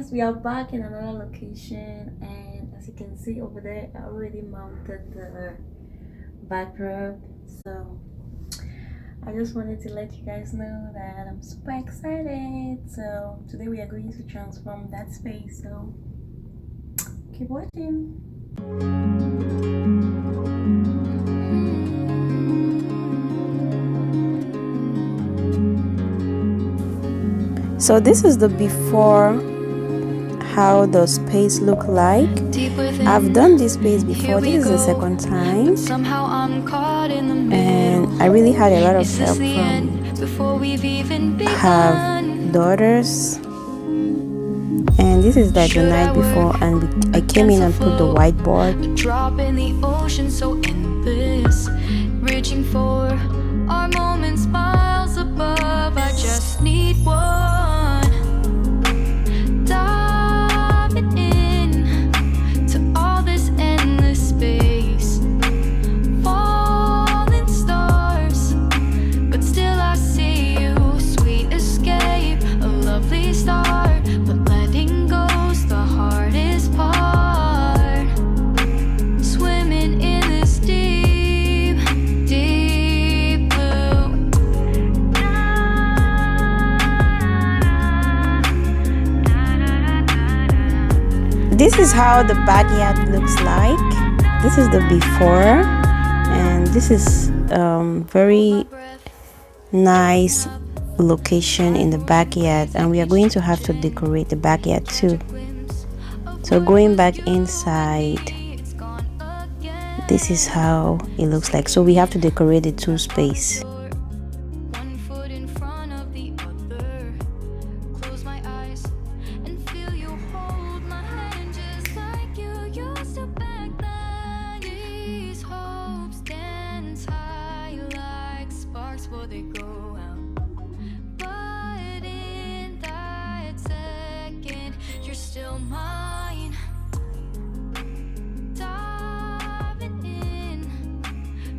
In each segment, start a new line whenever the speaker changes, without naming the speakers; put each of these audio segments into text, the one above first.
guys, we are back in another location, and as you can see over there, I already mounted the backdrop. So I just wanted to let you guys know that I'm super excited. So today we are going to transform that space. So keep watching. So this is the before, how the space look like. I've done this space before. This is the second time, and I really had a lot of help from have daughters. And this is like the night before, and I came in and put the whiteboard.
Drop in the ocean so endless, reaching for our moments miles above. I just need one. Diving in to all this endless space, falling stars, but still I see you. Sweet escape, a lovely start, but letting go's the hardest part. Swimming in this deep, deep blue.
This is how the backyard looks like. This is the before, and this is very nice location in the backyard, and we are going to have to decorate the backyard too. So going back inside, this is how it looks like. So we have to decorate the two space.
One foot in front of the other. Close my eyes and feel you hold my hand just like you used to back then. These hopes dance high like sparks before they go out. But in that second, you're still mine. Diving in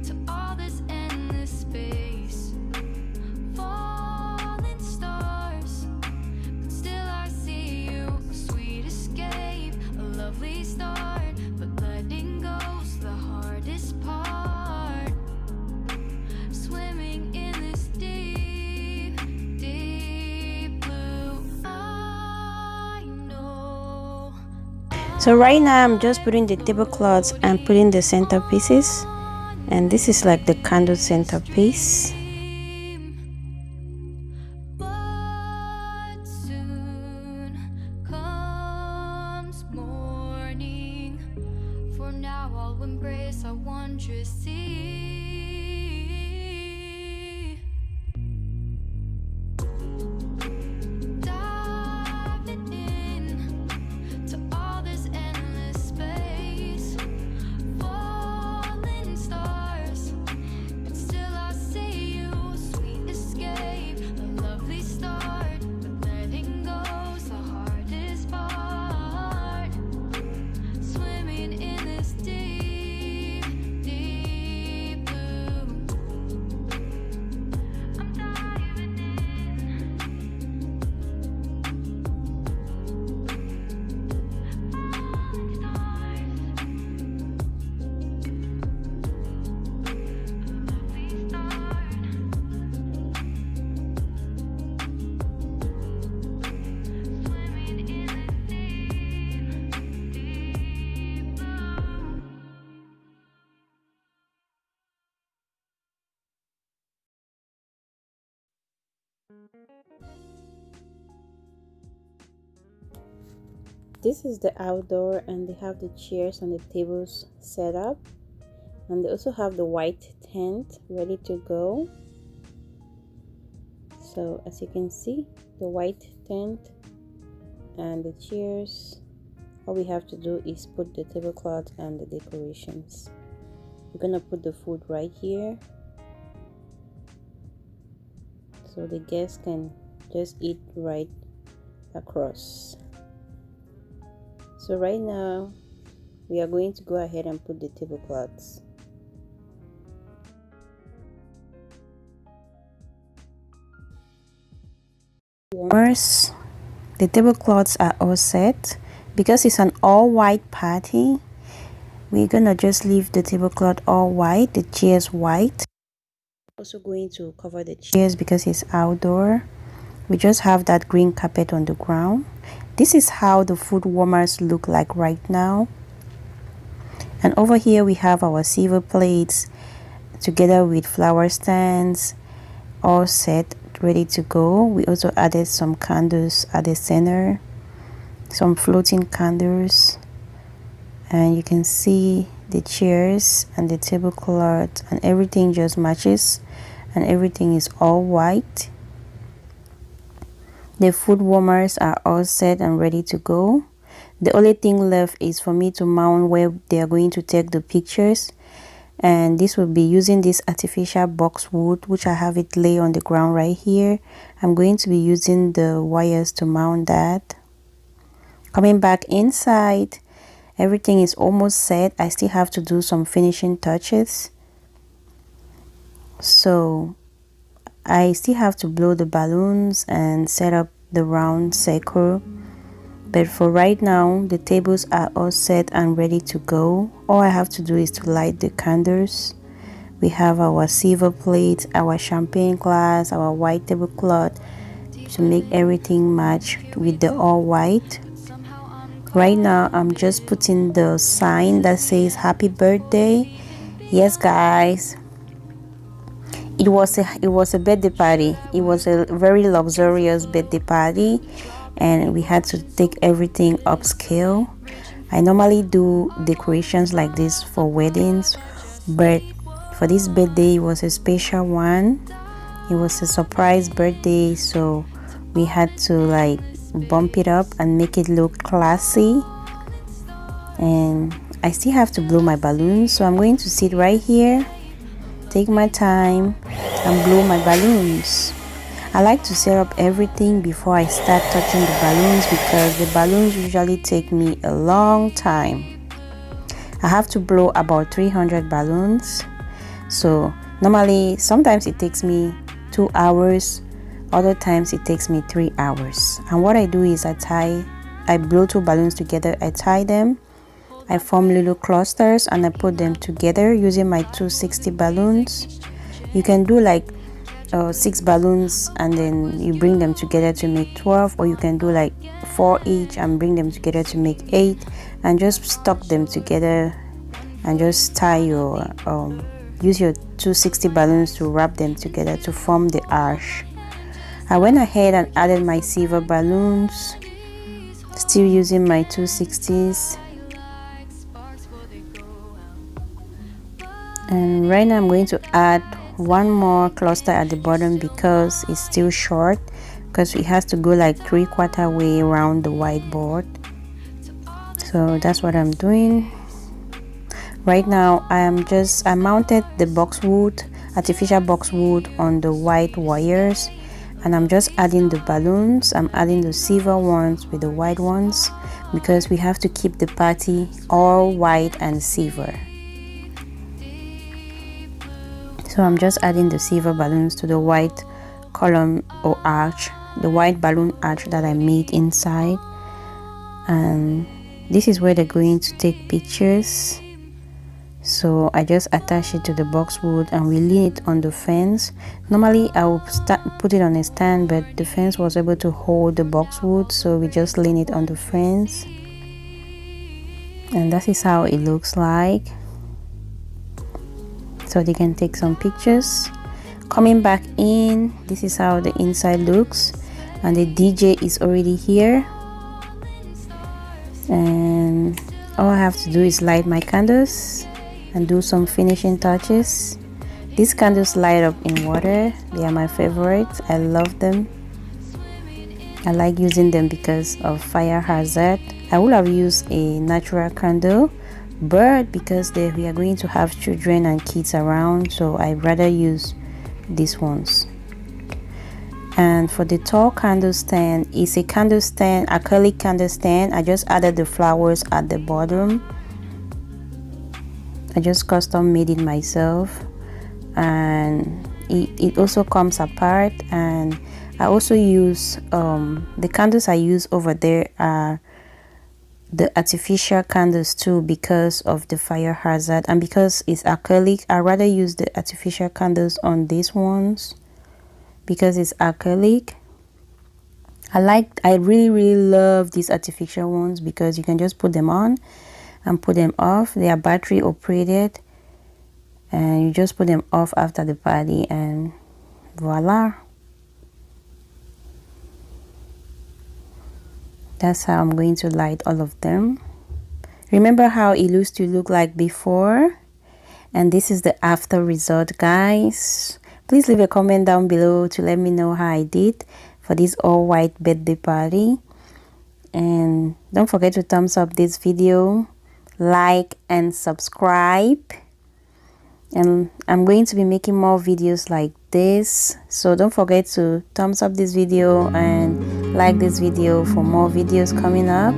to all this endless space, falling stars, but still I see you. Sweet escape, a lovely start, but letting go's the hardest part. Swimming in this deep, deep blue. I know.
So right now I'm just putting the tablecloths and putting the centerpieces, and this is like the candle centerpiece.
But soon comes morning. For now I'll embrace our wondrous sea. Diving in to all this endless space, falling stars, but still I see you. Sweet escape, a lovely start, but letting go's the hardest part. Swimming in this deep, deep blue. I'm diving in. Falling stars, lovely start. Swimming in this deep, deep blue.
This is the outdoor, and they have the chairs and the tables set up, and they also have the white tent ready to go. So as you can see, the white tent and the chairs, all we have to do is put the tablecloth and the decorations. We're gonna put the food right here so the guests can just eat right across. So right now we are going to go ahead and put the tablecloths. Warmers
The tablecloths are all set. Because it's an all white party, we're gonna just leave the tablecloth all white, the chairs white. Also going to cover the chairs because it's outdoor. We just have that green carpet on the ground. This is how the food warmers look like right now. And over here we have our silver plates together with flower stands, all set, ready to go. We also added some candles at the center, some floating candles, and you can see the chairs and the tablecloth, and everything just matches, and everything is all white. The food warmers are all set and ready to go. The only thing left is for me to mount where they are going to take the pictures, and this will be using this artificial boxwood, which I have it lay on the ground right here. I'm going to be using the wires to mount that. Coming back inside, everything is almost set. I still have to do some finishing touches, so I still have to blow the balloons and set up the round circle. But for right now, the tables are all set and ready to go. All I have to do is to light the candles. We have our silver plates, our champagne glass, our white tablecloth to make everything match with the all white. Right now, I'm just putting the sign that says happy birthday. Yes, guys. It was a birthday party. It was a very luxurious birthday party, and we had to take everything upscale. I normally do decorations like this for weddings, but for this birthday it was a special one. It was a surprise birthday, so we had to like bump it up and make it look classy. And I still have to blow my balloons, so I'm going to sit right here, take my time and blow my balloons. I like to set up everything before I start touching the balloons because the balloons usually take me a long time. I have to blow about 300 balloons, so normally sometimes it takes me 2 hours, other times it takes me 3 hours. And what I do is I blow 2 balloons together, I tie them, I form little clusters and I put them together using my 260 balloons. You can do like 6 balloons and then you bring them together to make 12, or you can do like 4 each and bring them together to make 8, and just stuck them together and just tie your use your 260 balloons to wrap them together to form the arch. I went ahead and added my silver balloons, still using my 260s. And right now I'm going to add one more cluster at the bottom because it's still short, because it has to go like 3/4 way around the whiteboard. So that's what I'm doing right now. I mounted the boxwood, artificial boxwood, on the white wires, and I'm just adding the balloons. I'm adding the silver ones with the white ones because we have to keep the party all white and silver. So I'm just adding the silver balloons to the white column or arch, the white balloon arch that I made inside. And this is where they're going to take pictures. So I just attach it to the boxwood and we lean it on the fence. Normally I would put it on a stand, but the fence was able to hold the boxwood, so we just lean it on the fence. And that is how it looks like. So they can take some pictures. Coming back in, this is how the inside looks, and the DJ is already here, and all I have to do is light my candles and do some finishing touches. These candles light up in water. They are my favorites. I love them. I like using them because of fire hazard. I would have used a natural candle, but because we are going to have children and kids around, so I'd rather use these ones. And for the tall candle stand, it's a candle stand, acrylic candle stand. I just added the flowers at the bottom. I just custom made it myself, and it also comes apart, and I also use the candles I use over there are the artificial candles too, because of the fire hazard, and because it's acrylic. I rather use the artificial candles on these ones because it's acrylic. I really love these artificial ones because you can just put them on and put them off. They are battery operated, and you just put them off after the party and voila. That's how I'm going to light all of them. Remember how it used to look like before? And this is the after result, guys. Please leave a comment down below to let me know how I did for this all white birthday party. And don't forget to thumbs up this video, like and subscribe. And I'm going to be making more videos like this, so don't forget to thumbs up this video and like this video for more videos coming up.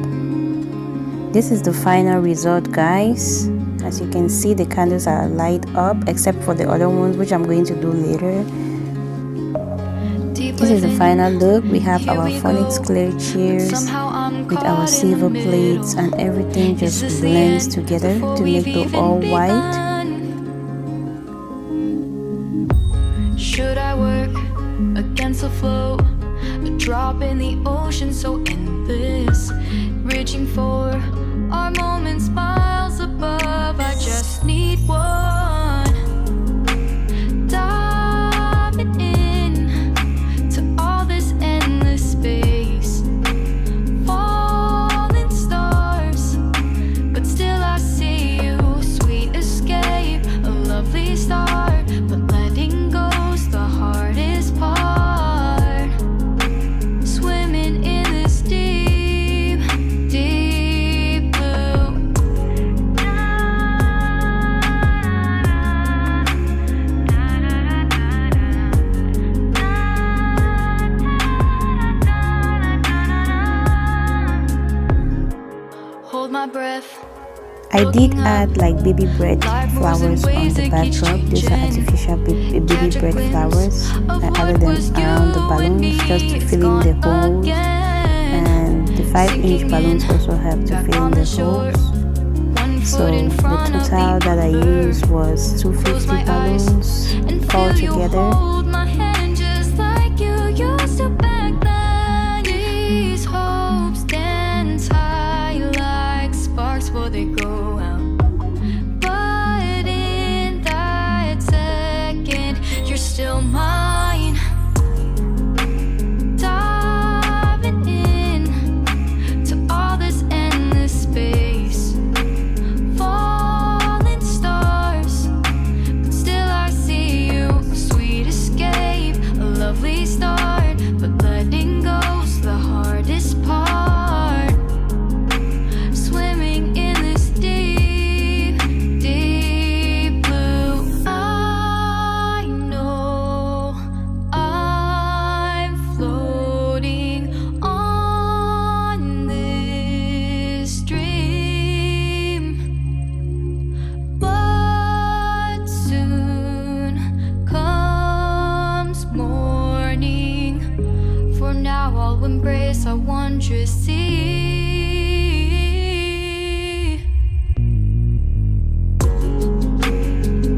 This is the final result, guys. As you can see, the candles are light up except for the other ones, which I'm going to do later. This is the final look. We have our Phonics clear chairs with our silver plates, and everything just blends together to make the all white.
Should I work against the flow? A drop in the ocean so endless, reaching for our moments miles above. I just need one, diving in to all this endless space, falling stars, but still I see you. Sweet escape, a lovely start, but letting go's the hardest part. Swimming in this deep, deep blue. Hold my breath.
I did add like baby bread flowers on the backdrop. These are artificial baby bread flowers. I added them around the balloons just to fill in the holes, and the 5-inch balloons also help to fill in the holes. So the total that I used was 250 balloons all together.
They go out, but in that second, you're still mine. Diving in to all this endless space, falling stars, but still I see you. Sweet escape, a lovely start, but letting go's the hardest part. Swimming in embrace our wondrous sea.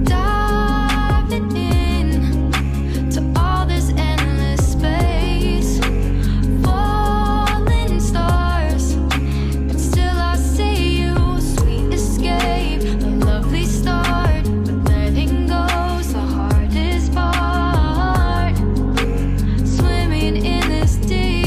Diving in to all this endless space, falling stars, but still I see you. Sweet escape, a lovely start, but letting go's the hardest part. Swimming in this deep,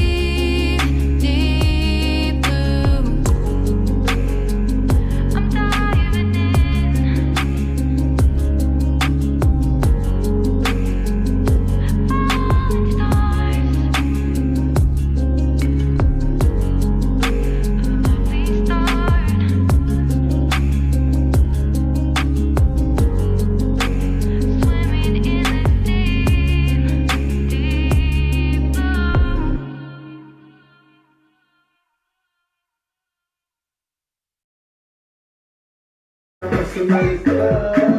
Personalidade,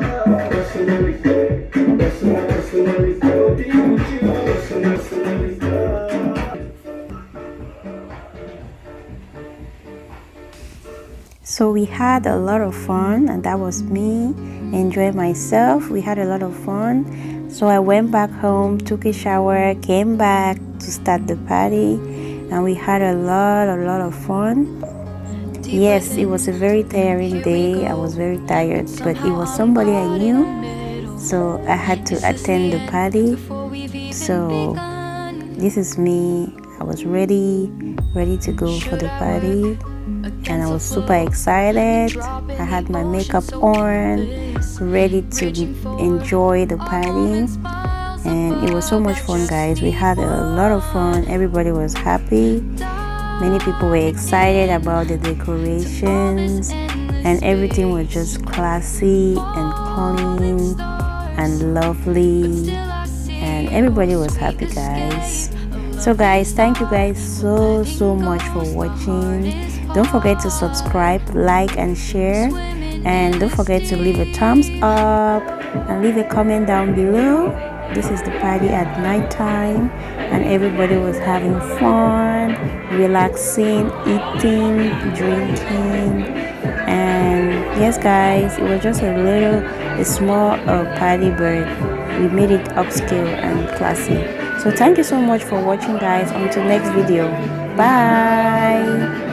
personalidade, personalidade,
we had a lot of fun, and that was me enjoying myself. We had a lot of fun. So I went back home, took a shower, came back to start the party, and we had a lot of fun. Yes, it was a very tiring day. I was very tired, but it was somebody I knew, so I had to attend the party. So this is me. I was ready to go for the party, and I was super excited. I had my makeup on, ready to enjoy the party, and it was so much fun, guys. We had a lot of fun. Everybody was happy. Many people were excited about the decorations, and everything was just classy and clean and lovely, and everybody was happy, guys. So guys, thank you guys so much for watching. Don't forget to subscribe, like and share, and don't forget to leave a thumbs up and leave a comment down below. This is the party at night time, and everybody was having fun, relaxing, eating, drinking. And yes guys, it was just a small party, but we made it upscale and classy. So thank you so much for watching, guys. Until next video, bye.